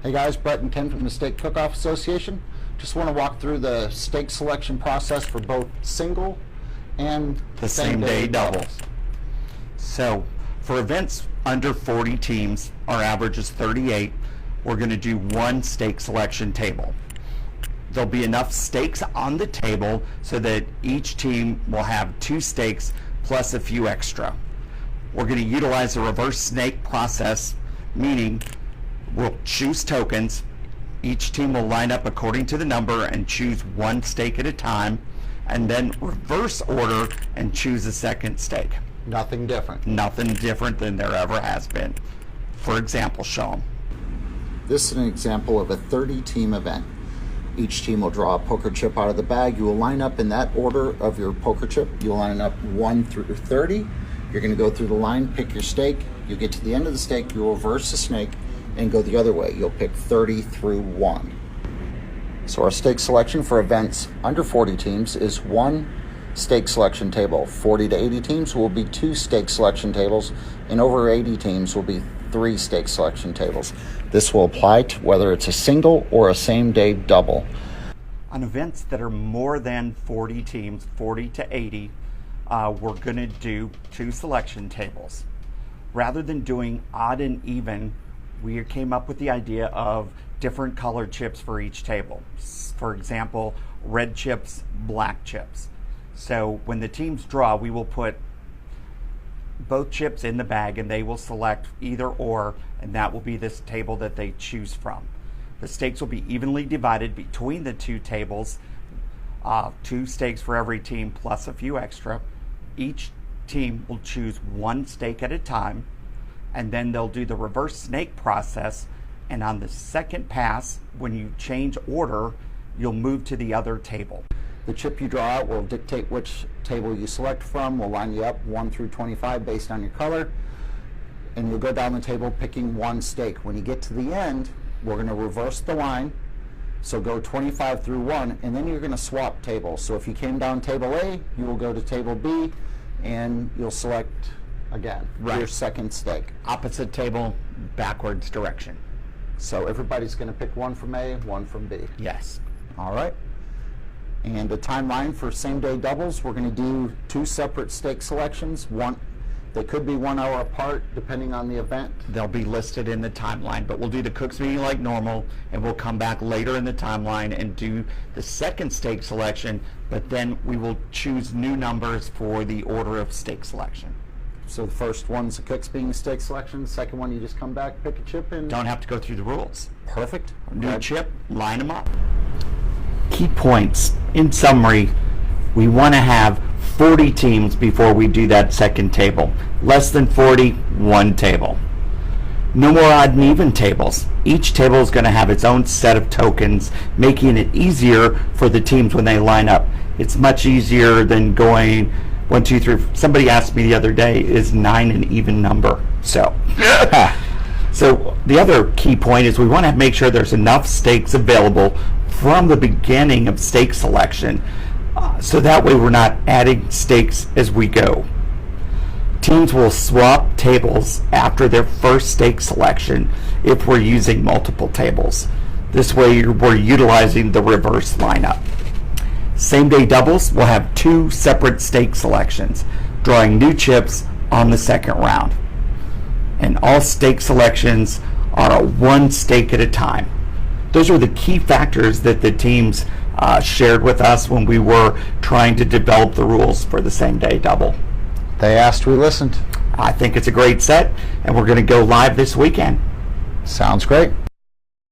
Hey guys, Brett and Ken from the Steak Cook-Off Association. Just want to walk through the steak selection process for both single and the same day doubles. So for events under 40 teams, our average is 38. We're going to do one steak selection table. There'll be enough steaks on the table so that each team will have 2 steaks plus a few extra. We're going to utilize a reverse snake process, meaning we'll choose tokens. Each team will line up according to the number and choose one steak at a time, and then reverse order and choose a second steak. Nothing different. Nothing different than there ever has been. For example, show them. This is an example of a 30-team event. Each team will draw a poker chip out of the bag. You will line up in that order of your poker chip. You'll line up 1 through 30. You're going to go through the line, pick your steak. You get to the end of the steak, you'll reverse the snake and go the other way. You'll pick 30 through 1. So our steak selection for events under 40 teams is 1 steak selection table. 40 to 80 teams will be 2 steak selection tables, and over 80 teams will be 3 steak selection tables. This will apply to whether it's a single or a same day double. On events that are more than 40 teams, 40 to 80, we're going to do 2 selection tables. Rather than doing odd and even, we came up with the idea of different colored chips for each table. For example, red chips, black chips. So when the teams draw, we will put both chips in the bag and they will select either or, and that will be this table that they choose from. The steaks will be evenly divided between the 2 tables, 2 steaks for every team plus a few extra. Each team will choose 1 steak at a time, and then they'll do the reverse snake process, and on the second pass, when you change order, you'll move to the other table. The chip you draw out will dictate which table you select from. We'll line you up 1 through 25 based on your color, and you'll go down the table picking 1 steak. When you get to the end, we're going to reverse the line, so go 25 through 1, and then you're going to swap tables. So if you came down table A, you will go to table B, and you'll select again your second steak. Opposite table, backwards direction. So everybody's going to pick 1 from A, 1 from B. Yes. All right. And the timeline for same day doubles, we're going to do 2 separate steak selections. They could be 1 hour apart depending on the event. They'll be listed in the timeline, but we'll do the cooks meeting like normal, and we'll come back later in the timeline and do the second steak selection, but then we will choose new numbers for the order of steak selection. So the first one's the cooks being steak selection. The second one, you just come back, pick a chip, and don't have to go through the rules. Perfect. New chip, line them up. Key points. In summary, we want to have 40 teams before we do that second table. Less than 40, 1 table. No more odd and even tables. Each table is going to have its own set of tokens, making it easier for the teams when they line up. It's much easier than going 1, 2, 3. Somebody asked me the other day, is 9 an even number? So the other key point is we want to make sure there's enough steaks available from the beginning of steak selection, so that way we're not adding steaks as we go. Teams will swap tables after their first steak selection if we're using multiple tables. This way we're utilizing the reverse lineup. Same day doubles will have 2 separate steak selections, drawing new chips on the second round. And all steak selections are a 1 steak at a time. Those are the key factors that the teams shared with us when we were trying to develop the rules for the same day double. They asked, we listened. I think it's a great set, and we're going to go live this weekend. Sounds great.